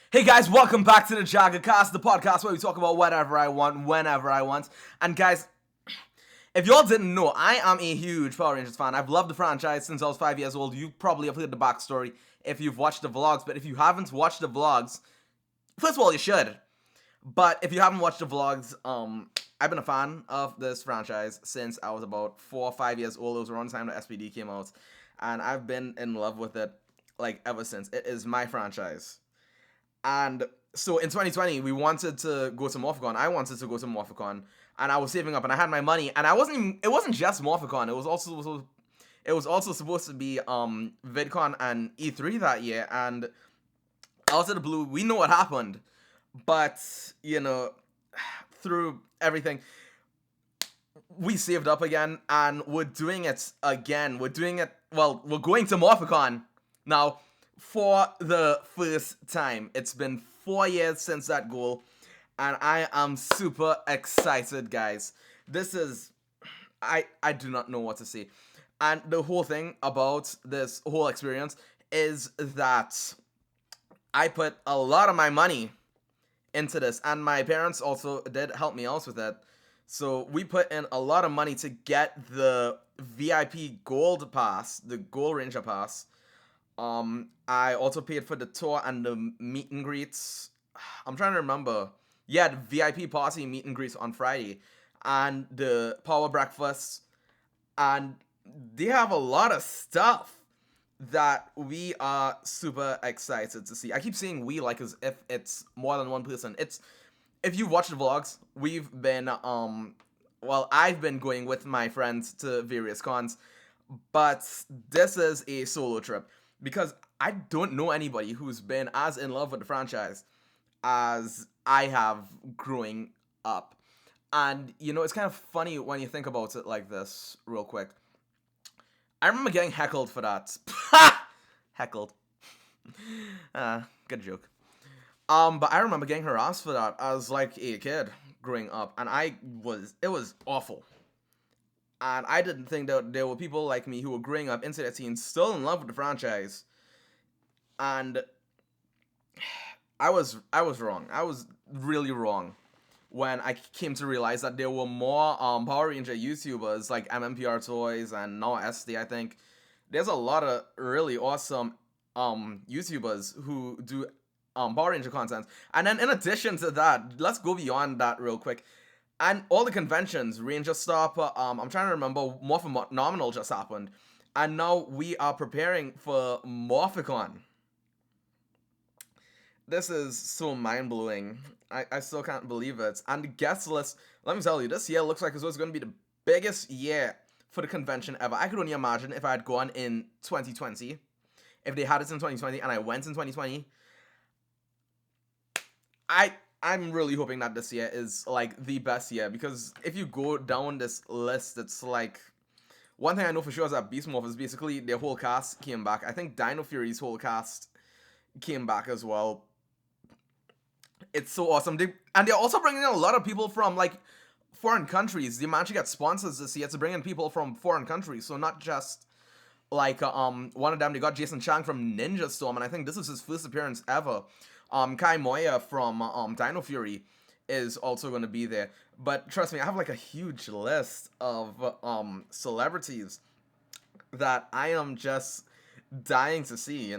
Hey guys, welcome back to the Jagger cast, the podcast where we talk about whatever I want, whenever I want. And guys, if y'all didn't know, I am a huge Power Rangers fan. I've loved the franchise since I was 5 years old. You probably have heard the backstory if you've watched the vlogs, but if you haven't watched the vlogs, first of all, you should. But if you haven't watched the vlogs, I've been a fan of this franchise since I was about 4 or 5 years old. It was around the time the SPD came out, and I've been in love with it like ever since. It is my franchise. And so in 2020, we wanted to go to MORPHICON. I wanted to go to MORPHICON, and I was saving up, and I had my money, and it wasn't just MORPHICON. It was also supposed to be VidCon and E3 that year, and out of the blue, we know what happened. But through everything, we saved up again, and we're doing it again. We're doing it. Well, we're going to MORPHICON now for the first time. It's been 4 years since that goal, and I am super excited, guys. This is, I do not know what to say. And the whole thing about this whole experience is that I put a lot of my money into this, and my parents also did help me out with it. So we put in a lot of money to get the VIP Gold Pass, the Gold Ranger Pass. I also paid for the tour and the meet and greets. I'm trying to remember. Yeah, the VIP party meet and greets on Friday, and the power breakfast, and they have a lot of stuff that we are super excited to see. I keep saying we like as if it's more than one person. It's if you watch the vlogs, we've been I've been going with my friends to various cons, but this is a solo trip because I don't know anybody who's been as in love with the franchise as I have growing up. And it's kind of funny when you think about it like this real quick. I remember getting heckled for that. Heckled. Good joke. But I remember getting harassed for that as like a kid growing up, and it was awful. And I didn't think that there were people like me who were growing up into their teens still in love with the franchise. And I was wrong. I was really wrong when I came to realize that there were more Power Ranger YouTubers like MMPR Toys and now SD, I think. There's a lot of really awesome YouTubers who do Power Ranger content. And then in addition to that, let's go beyond that real quick. And all the conventions, Ranger Stop, I'm trying to remember, Morphinominal just happened. And now we are preparing for MORPHICON. This is so mind-blowing. I still can't believe it. And the guest list, let me tell you, this year looks like it's going to be the biggest year for the convention ever. I could only imagine if I had gone in 2020. If they had it in 2020 and I went in 2020. I'm really hoping that this year is like the best year, because if you go down this list, it's like, one thing I know for sure is that Beast Morphers, basically their whole cast came back. I think Dino Fury's whole cast came back as well. It's so awesome. They're also bringing in a lot of people from like foreign countries. They managed to get sponsors this year to bring in people from foreign countries. So not just like one of them, they got Jason Chang from Ninja Storm, and I think this is his first appearance ever. Kai Moya from Dino Fury is also going to be there. But trust me, I have like a huge list of celebrities that I am just dying to see,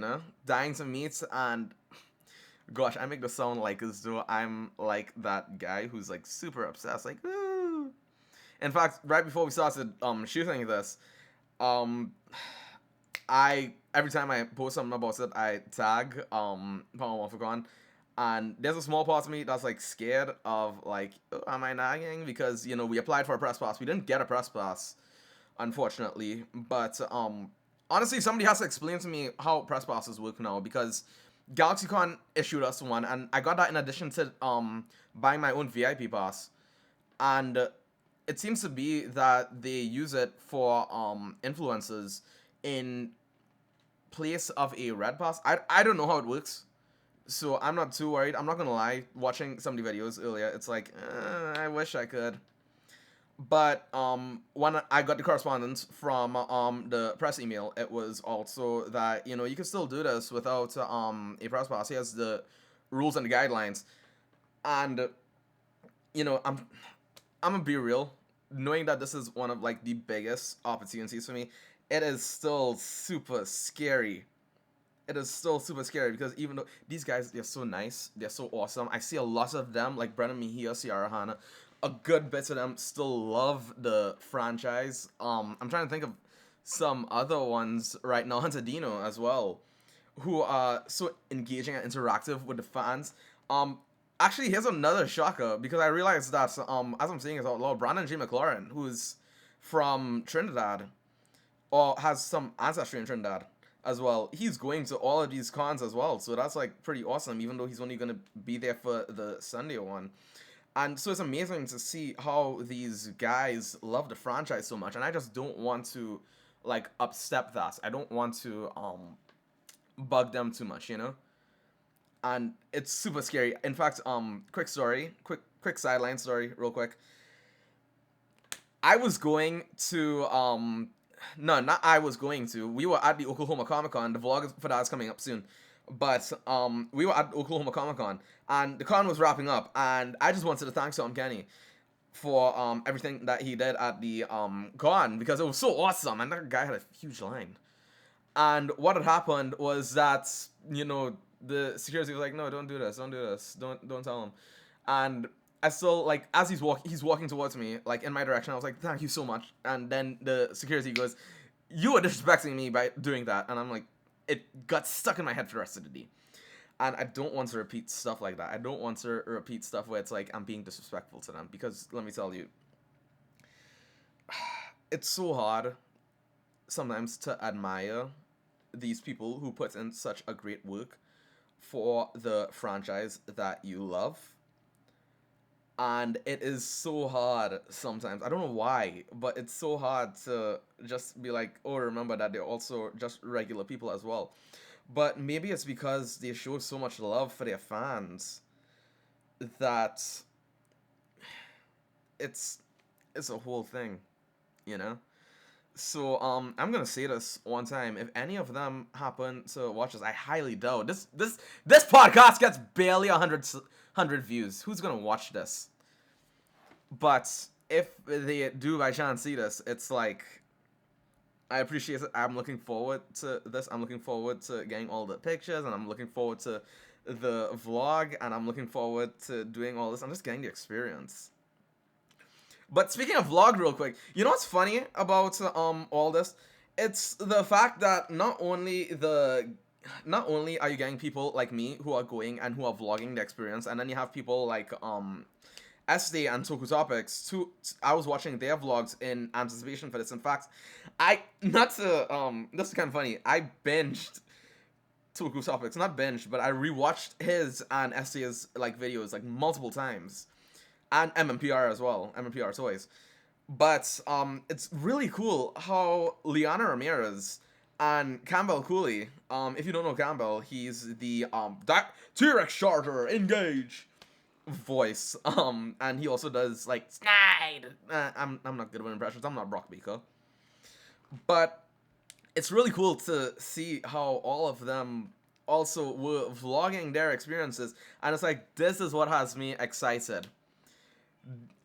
dying to meet. And gosh, I make this sound like as though I'm like that guy who's like super obsessed, like, ooh. In fact, right before we started shooting this, every time I post something about it, I tag MORPHICON, and there's a small part of me that's like scared of like, oh, am I nagging? Because we applied for a press pass. We didn't get a press pass, unfortunately. But honestly, somebody has to explain to me how press passes work now, because GalaxyCon issued us one, and I got that in addition to buying my own VIP pass. And it seems to be that they use it for influencers in place of a red pass. I don't know how it works, so I'm not too worried. I'm not gonna lie, watching some of the videos earlier, it's like, I wish I could. But when I got the correspondence from the press email, it was also that you can still do this without a press pass. Here's the rules and the guidelines. And you know, I'm gonna be real. Knowing that this is one of like the biggest opportunities for me, it is still super scary. It is still super scary because even though these guys, they're so nice, they're so awesome. I see a lot of them, like Brennan Mejia, Ciara Hanna, a good bit of them still love the franchise. I'm trying to think of some other ones right now. Hunter Dino as well, who are so engaging and interactive with the fans. Actually, here's another shocker because I realized that as I'm saying it out loud, Brandon J. McLaurin, who's from Trinidad, or has some ancestry in Trinidad as well, he's going to all of these cons as well. So that's like pretty awesome, even though he's only gonna be there for the Sunday one. And so it's amazing to see how these guys love the franchise so much, and I just don't want to like upstep that. I don't want to bug them too much, you know? And it's super scary. In fact, quick story, quick sideline story, real quick. I was going to no, not I was going to. We were at the Oklahoma Comic Con. The vlog for that is coming up soon. But we were at Oklahoma Comic Con, and the con was wrapping up, and I just wanted to thank Tom Kenny for everything that he did at the con because it was so awesome, and that guy had a huge line. And what had happened was that, you know, the security was like, no, don't do this, don't tell him. And I still, like, as he's walking towards me, like, in my direction, I was like, thank you so much. And then the security goes, you were disrespecting me by doing that. And I'm like, it got stuck in my head for the rest of the day. And I don't want to repeat stuff like that. I don't want to repeat stuff where it's like I'm being disrespectful to them. Because, let me tell you, it's so hard sometimes to admire these people who put in such a great work for the franchise that you love. And it is so hard sometimes. I don't know why, but it's so hard to just be like, oh, remember that they're also just regular people as well. But maybe it's because they show so much love for their fans that it's a whole thing, you know? So I'm gonna say this one time. If any of them happen to watch this, I highly doubt this podcast gets barely 100 views. Who's gonna watch this? But if they do by chance see this, it's like, I appreciate it. I'm looking forward to this. I'm looking forward to getting all the pictures, and I'm looking forward to the vlog, and I'm looking forward to doing all this. I'm just getting the experience. But speaking of vlog real quick, you know what's funny about all this? It's the fact that not only are you getting people like me who are going and who are vlogging the experience, and then you have people like SD and Toku Topics. I was watching their vlogs in anticipation for this. In fact, this is kind of funny. I binged Toku Topics, not binged, but I rewatched his and SD's like videos like multiple times. And MMPR as well, MMPR Toys. But it's really cool how Liana Ramirez and Campbell Cooley, if you don't know Campbell, he's the T-Rex Charger, engage voice. And he also does like Snide. I'm not good with impressions. I'm not Brock Baker. But it's really cool to see how all of them also were vlogging their experiences, and it's like, this is what has me excited.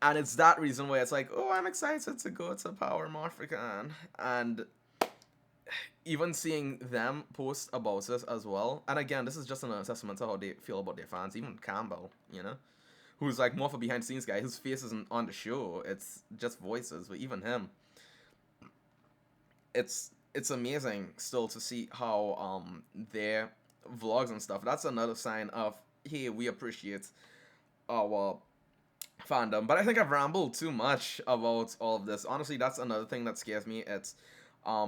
And it's that reason why it's like, oh, I'm excited to go to Power MORPHICON. And even seeing them post about this as well. And again, this is just an assessment of how they feel about their fans. Even Campbell, you know, who's like more of a behind the scenes guy. His face isn't on the show. It's just voices. But even him, it's amazing still to see how their vlogs and stuff. That's another sign of, hey, we appreciate our fandom. But I think I've rambled too much about all of this. Honestly, that's another thing that scares me. It's how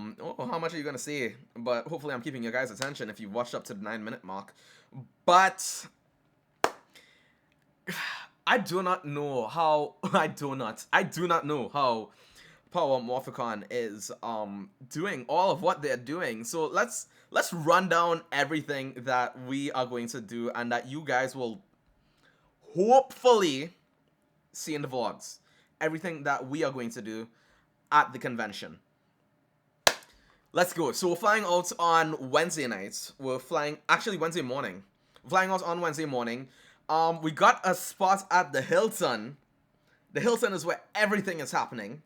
much are you gonna say? But hopefully I'm keeping your guys' attention if you've watched up to the 9-minute mark. But I do not know how I do not know how Power MORPHICON is doing all of what they're doing. So let's run down everything that we are going to do and that you guys will hopefully see in the vlogs. Everything that we are going to do at the convention. Let's go. So we're flying out on Wednesday night. We're flying, actually Wednesday morning. flying out on Wednesday morning. We got a spot at the Hilton. The Hilton is where everything is happening.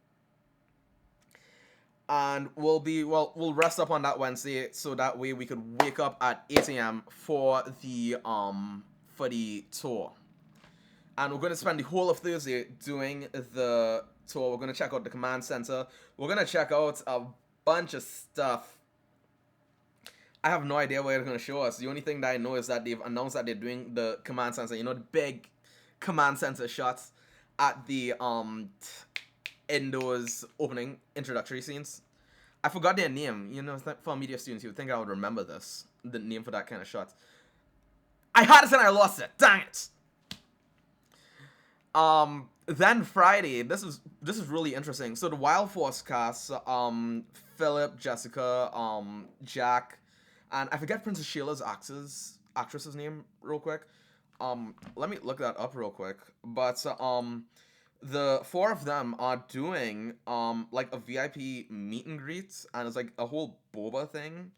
And we'll rest up on that Wednesday so that way we could wake up at 8 a.m. for the tour. And we're going to spend the whole of Thursday doing the tour. We're going to check out the command center. We're going to check out a bunch of stuff. I have no idea what they're going to show us. The only thing that I know is that they've announced that they're doing the command center. You know, the big command center shots at the indoors opening introductory scenes. I forgot their name. You know, for media students, you would think I would remember this. The name for that kind of shot. I had it and I lost it. Dang it. Then Friday, this is really interesting. So the Wild Force cast, Philip, Jessica, Jack, and I forget Princess Sheila's actress's name real quick. Let me look that up real quick. But the four of them are doing like a VIP meet and greet, and it's like a whole boba thing.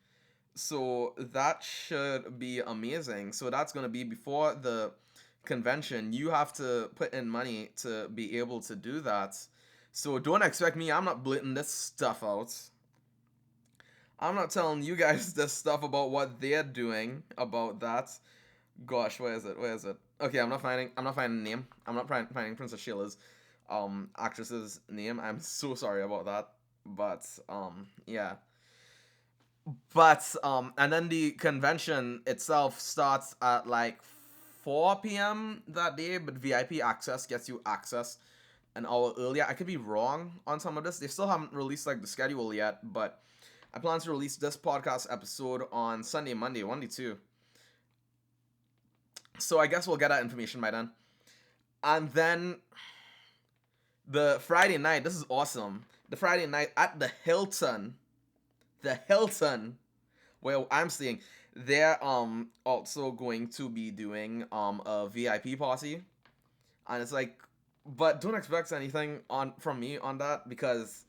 So that should be amazing. So that's gonna be before the convention. You have to put in money to be able to do that. So don't expect me. I'm not blitting this stuff out. I'm not telling you guys this stuff about what they're doing about that. Gosh, where is it? Okay, I'm not finding the name. I'm not finding Princess Sheila's actress's name. I'm so sorry about that. But yeah. But and then the convention itself starts at like 4 p.m. that day, but VIP access gets you access an hour earlier. I could be wrong on some of this. They still haven't released like the schedule yet, but I plan to release this podcast episode on Sunday, Monday, 1 to 2. So I guess we'll get that information by then. And then the Friday night, this is awesome. The Friday night at the Hilton, where I'm staying, they're also going to be doing a VIP party. And it's like, but don't expect anything from me on that, because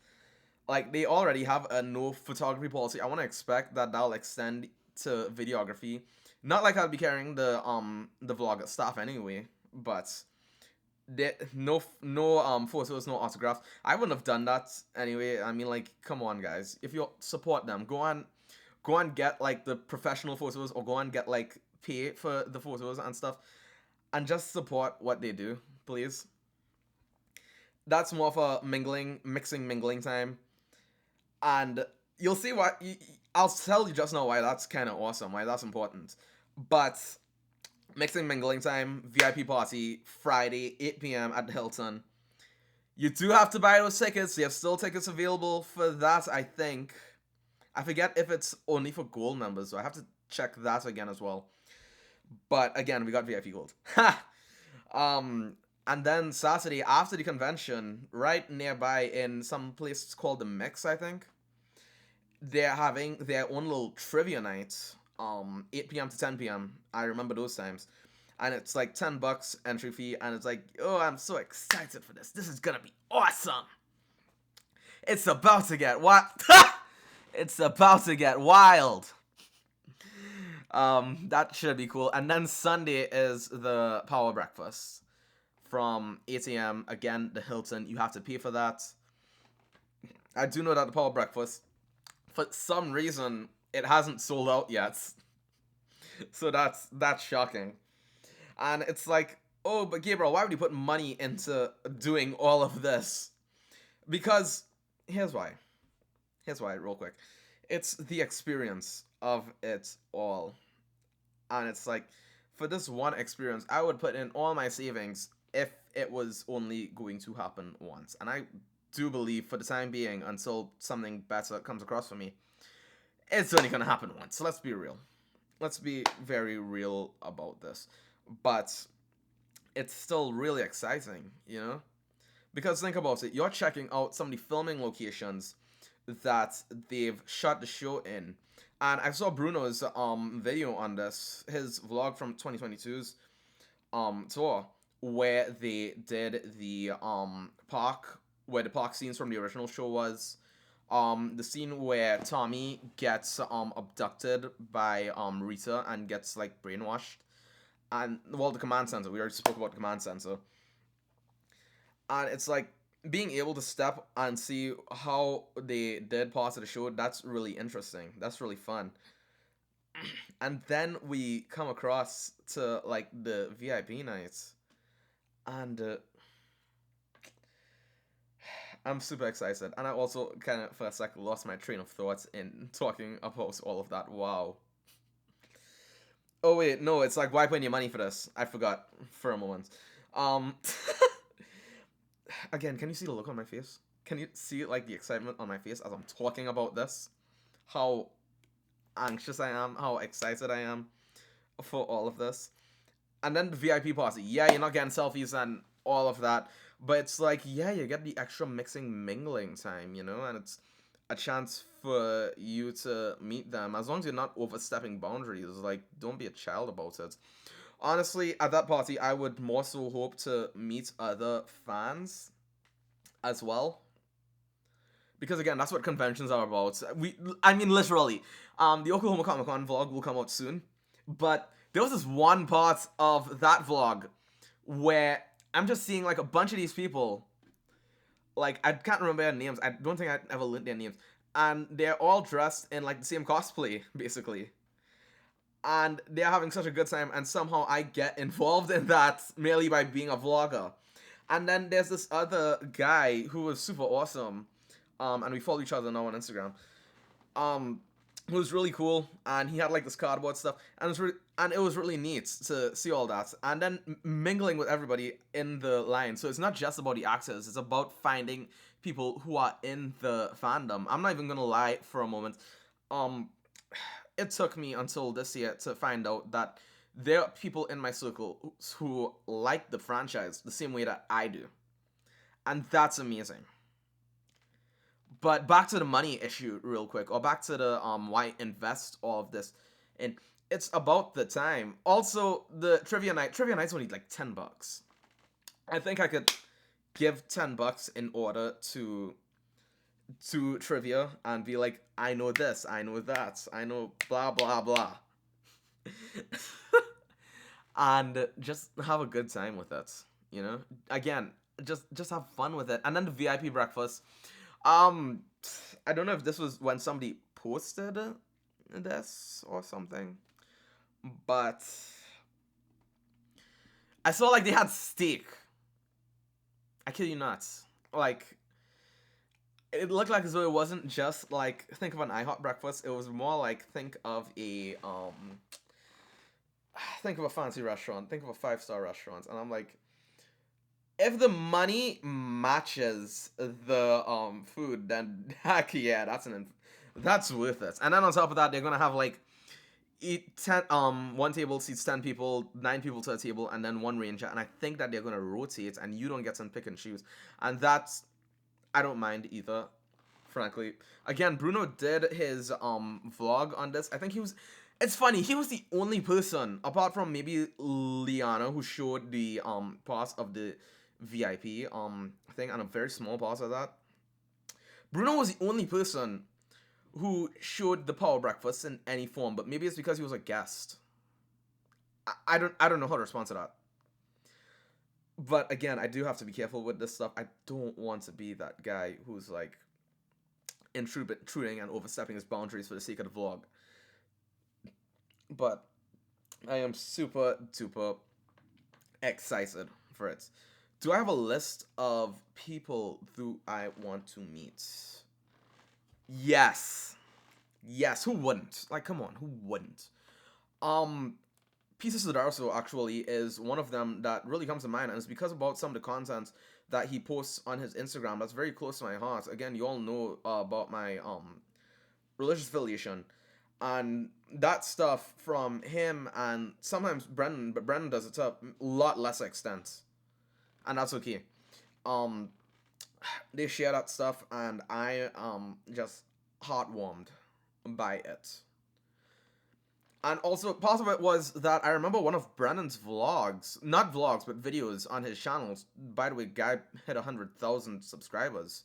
like they already have a no photography policy. I want to expect that that'll extend to videography. Not like I'll be carrying the vlog stuff anyway, but no photos, no autographs. I wouldn't have done that anyway. I mean, like, come on, guys. If you support them, go and get like the professional photos, or go and get like pay for the photos and stuff, and just support what they do, please. That's more of a mingling time, and you'll see why. I'll tell you just now why that's kind of awesome, why that's important. But mingling time, VIP party, Friday, 8 p.m. at the Hilton. You do have to buy those tickets. You have still tickets available for that, I think. I forget if it's only for gold members, so I have to check that again as well. But again, we got VIP gold. And then Saturday, after the convention, right nearby in some place called the Mix, I think, they're having their own little trivia night, 8 p.m. to 10 p.m. I remember those times. And it's like $10 entry fee, and it's like, oh, I'm so excited for this. This is gonna be awesome. It's about to get what? It's about to get wild. That should be cool. And then Sunday is the power breakfast from 8 a.m. Again, the Hilton. You have to pay for that. I do know that the power breakfast, for some reason, it hasn't sold out yet. So that's shocking. And it's like, oh, but Gabriel, why would you put money into doing all of this? Because here's why. Real quick. It's the experience of it all. And it's like, for this one experience, I would put in all my savings if it was only going to happen once. And I do believe, for the time being, until something better comes across for me, it's only going to happen once. So let's be real. Let's be very real about this. But it's still really exciting, you know? Because think about it. You're checking out some of the filming locations that they've shot the show in. And I saw Bruno's video on this, his vlog from 2022's tour, where they did the park, where the park scenes from the original show was. The scene where Tommy gets abducted by Rita and gets like brainwashed. And, well, the command center. We already spoke about the command center. And it's like being able to step and see how they did parts of the show. That's really interesting. That's really fun. And then we come across to like the VIP nights, and I'm super excited. And I also kind of for a second lost my train of thoughts in talking about all of that. Wow. Oh wait, no, it's like why putting your money for this? I forgot for a moment. Um, again, can you see the look on my face? Can you see like the excitement on my face as I'm talking about this? How anxious I am, how excited I am for all of this. And then the VIP party. Yeah, you're not getting selfies and all of that, but it's like, yeah, you get the extra mixing, mingling time, you know, and it's a chance for you to meet them as long as you're not overstepping boundaries. Like, don't be a child about it. Honestly, at that party, I would more so hope to meet other fans as well. Because again, that's what conventions are about. I mean, literally, the Oklahoma Comic Con vlog will come out soon, but there was this one part of that vlog where I'm just seeing like a bunch of these people. Like, I can't remember their names. I don't think I ever learned their names, and they're all dressed in like the same cosplay, basically. And they're having such a good time, and somehow I get involved in that merely by being a vlogger. And then there's this other guy who was super awesome, and we follow each other now on Instagram, who was really cool, and he had like this cardboard stuff, and it was really neat to see all that, and then mingling with everybody in the line. So it's not just about the actors; it's about finding people who are in the fandom. I'm not even gonna lie for a moment. It took me until this year to find out that there are people in my circle who like the franchise the same way that I do. And that's amazing. But back to the money issue real quick, or back to the why invest all of this. And it's about the time. Also, the trivia night's only like $10. I think I could give $10 in order to trivia and be like, I know this, I know that, I know blah blah blah. And just have a good time with it, you know? Again, just have fun with it. And then the VIP breakfast. I don't know if this was when somebody posted this or something, but I saw like they had steak. I kid you not. Like, it looked like as though it wasn't just like think of an IHOP breakfast. It was more like think of a fancy restaurant. Think of a 5-star restaurant. And I'm like, if the money matches the food, then heck yeah, that's worth it. And then on top of that, they're gonna have like one table seats 10 people, 9 people to a table, and then one ranger. And I think that they're gonna rotate, and you don't get to pick and choose. And that's I don't mind either, frankly. Again, Bruno did his vlog on this. I think it's funny, he was the only person, apart from maybe Liana, who showed the pass of the VIP thing, and a very small pass of that. Bruno was the only person who showed the power breakfast in any form, but maybe it's because he was a guest. I don't know how to respond to that. But again, I do have to be careful with this stuff. I don't want to be that guy who's like intruding and overstepping his boundaries for the sake of the vlog. But I am super duper excited for it. Do I have a list of people who I want to meet? Yes. Yes, who wouldn't? Like, come on, who wouldn't? Pieces of Darso actually is one of them that really comes to mind, and it's because about some of the content that he posts on his Instagram that's very close to my heart. Again, you all know about my religious affiliation, and that stuff from him and sometimes Brendan, but Brendan does it to a lot less extent, and that's okay. They share that stuff, and I just heartwarmed by it. And also, part of it was that I remember one of Brennan's vlogs, not vlogs, but videos on his channels. By the way, guy hit 100,000 subscribers.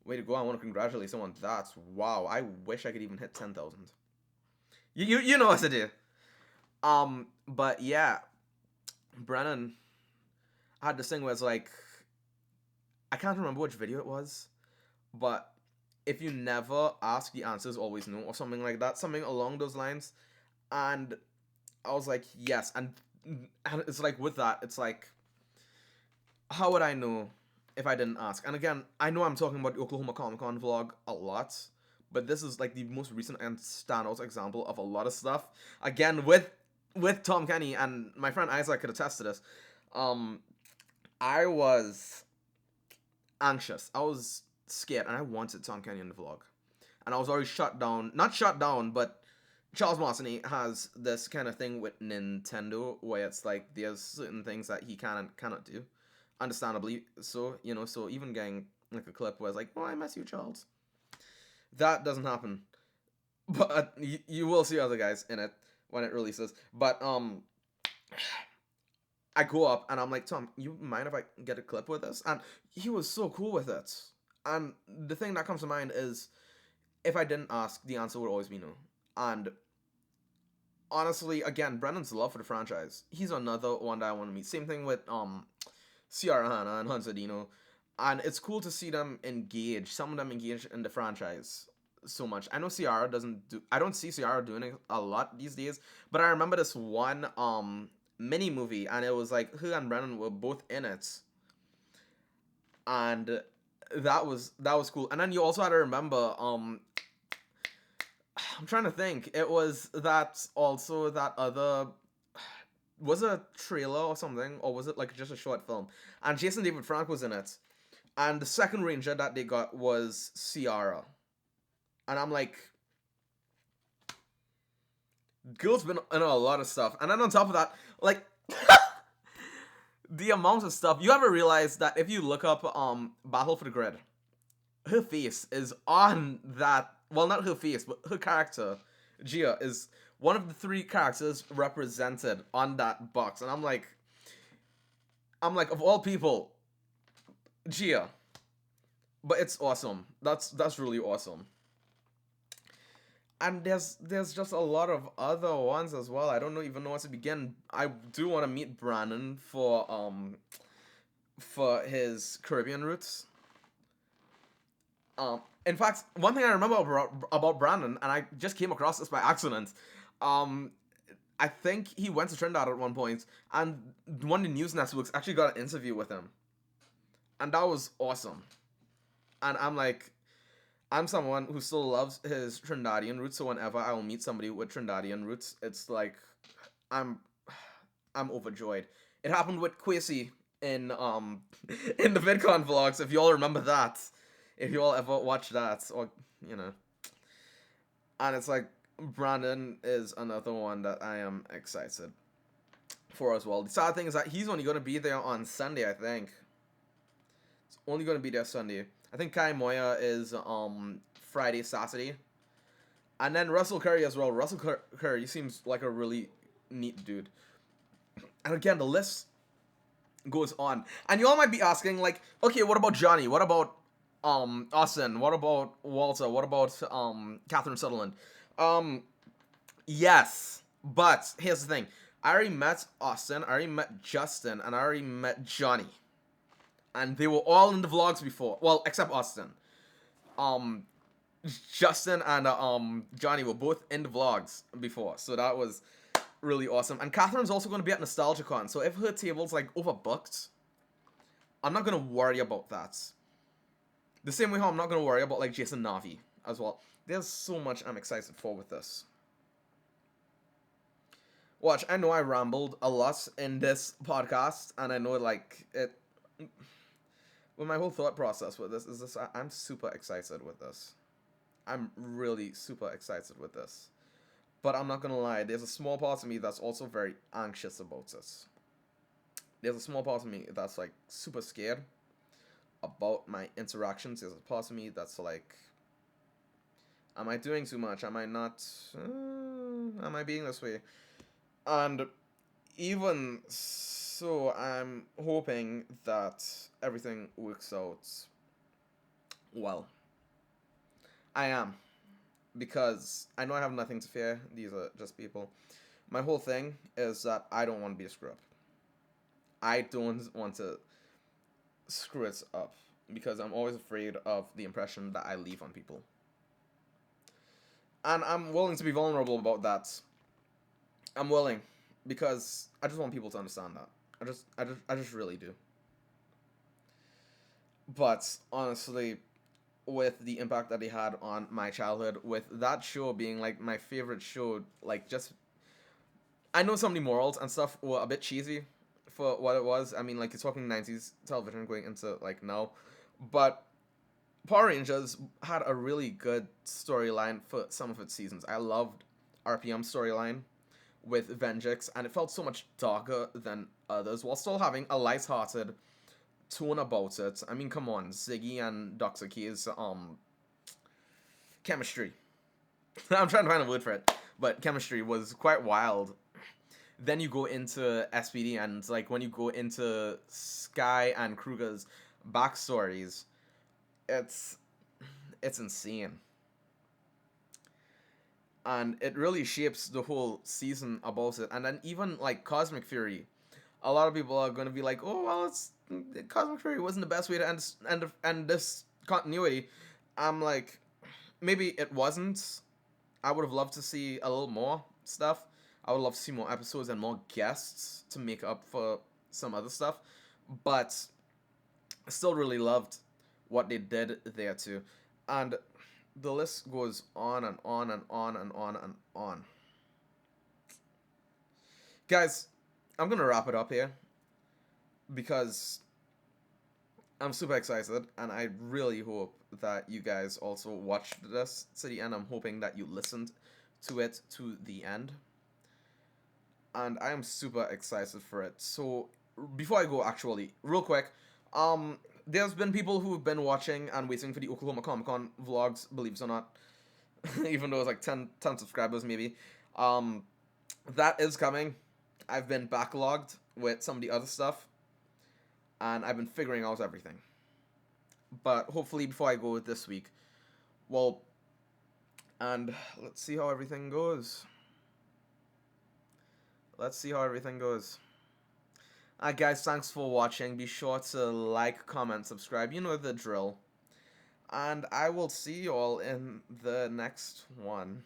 Way to go, I want to congratulate someone on that. Wow, I wish I could even hit 10,000. You know what to do. But yeah, Brennan had this thing where it's like, I can't remember which video it was, but if you never ask, the answer is always no, or something like that, something along those lines. And I was like, yes. And it's like, with that, it's like, how would I know if I didn't ask? And again, I know I'm talking about the Oklahoma Comic Con vlog a lot, but this is like the most recent and standout example of a lot of stuff. Again, with Tom Kenny, and my friend Isaac could attest to this. I was anxious. I was scared, and I wanted Tom Kenny in the vlog. And I was already not shut down, but Charles Martinet has this kind of thing with Nintendo where it's like there's certain things that he cannot do. Understandably so, so even getting like a clip where it's like, oh, I miss you, Charles. That doesn't happen. But you will see other guys in it when it releases. But I go up and I'm like, Tom, you mind if I get a clip with this? And he was so cool with it. And the thing that comes to mind is, if I didn't ask, the answer would always be no. And honestly, again, Brennan's love for the franchise. He's another one that I want to meet. Same thing with Ciara Hanna and Hunter Dino. And it's cool to see them engage, some of them engage in the franchise so much. I know Ciara I don't see Ciara doing it a lot these days, but I remember this one mini movie, and it was like her and Brennan were both in it. And that was cool. And then you also had to remember, I'm trying to think. It was that other, was it a trailer or something, or was it like just a short film? And Jason David Frank was in it. And the second ranger that they got was Ciara. And I'm like, girl's been in a lot of stuff. And then on top of that, like, the amount of stuff, you ever realize that if you look up Battle for the Grid, her face is on that, well, not her face, but her character, Gia, is one of the 3 characters represented on that box. And I'm like, of all people, Gia. But it's awesome. That's really awesome. And there's just a lot of other ones as well. I don't even know where to begin. I do want to meet Brandon for his Caribbean roots. In fact, one thing I remember about Brandon, and I just came across this by accident. I think he went to Trinidad at one point, and one of the news networks actually got an interview with him, and that was awesome. And I'm like, I'm someone who still loves his Trinidadian roots, so whenever I will meet somebody with Trinidadian roots, it's like, I'm overjoyed. It happened with Kwesi in in the VidCon vlogs, if y'all remember that. If y'all ever watched that, or, And it's like, Brandon is another one that I am excited for as well. The sad thing is that he's only going to be there on Sunday, I think. It's only going to be there Sunday. I think Kai Moya is Friday, Saturday. And then Russell Curry as well. Russell Curry seems like a really neat dude. And again, the list goes on. And you all might be asking, like, okay, what about Johnny? What about Austin? What about Walter? What about Catherine Sutherland? Yes. But here's the thing. I already met Austin, I already met Justin, and I already met Johnny. And they were all in the vlogs before. Well, except Austin. Justin and Johnny were both in the vlogs before. So that was really awesome. And Catherine's also going to be at NostalgiaCon. So if her table's like overbooked, I'm not going to worry about that. The same way how I'm not going to worry about like Jason Navi as well. There's so much I'm excited for with this. Watch, I know I rambled a lot in this podcast. And I know like it... Well, my whole thought process with this is I'm super excited with this. I'm really super excited with this. But I'm not gonna lie, there's a small part of me that's also very anxious about this. There's a small part of me that's like super scared about my interactions. There's a part of me that's like, am I doing too much? Am I not? Am I being this way? And even so, I'm hoping that everything works out well. I am. Because I know I have nothing to fear. These are just people. My whole thing is that I don't want to be a screw up. I don't want to screw it up because I'm always afraid of the impression that I leave on people. And I'm willing to be vulnerable about that. I'm willing because I just want people to understand that. I just really do. But honestly, with the impact that they had on my childhood, with that show being like my favorite show, like just I know some of the morals and stuff were a bit cheesy for what it was. I mean, like you're talking 90s television going into like now, but Power Rangers had a really good storyline for some of its seasons. I loved RPM storyline with Venjix, and it felt so much darker than others, while still having a light-hearted tone about it. I mean, come on, Ziggy and Dr. Key's chemistry. I'm trying to find a word for it, but chemistry was quite wild. Then you go into SPD, and like when you go into Sky and Kruger's backstories, it's insane. And it really shapes the whole season about it. And then even like Cosmic Fury, a lot of people are going to be like, oh well, it's Cosmic Fury wasn't the best way to end this continuity. I'm like, maybe it wasn't. I would have loved to see a little more stuff. I would love to see more episodes and more guests to make up for some other stuff. But I still really loved what they did there too. And the list goes on and on and on and on and on. Guys, I'm going to wrap it up here because I'm super excited and I really hope that you guys also watched this to the end. I'm hoping that you listened to it to the end. And I am super excited for it. So, before I go, actually, real quick, there's been people who've been watching and waiting for the Oklahoma Comic Con vlogs, believe it or not, even though it's like 10 subscribers maybe. That is coming. I've been backlogged with some of the other stuff, and I've been figuring out everything. But hopefully before I go this week, well, and let's see how everything goes. Let's see how everything goes. Guys, thanks for watching. Be sure to like, comment, subscribe. You know the drill. And I will see you all in the next one.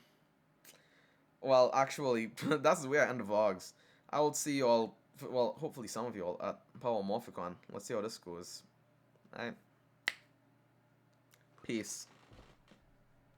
Well, actually, that's the way I end the vlogs. I will see you all, well, hopefully some of you all at MORPHICON. Let's see how this goes. Alright. Peace.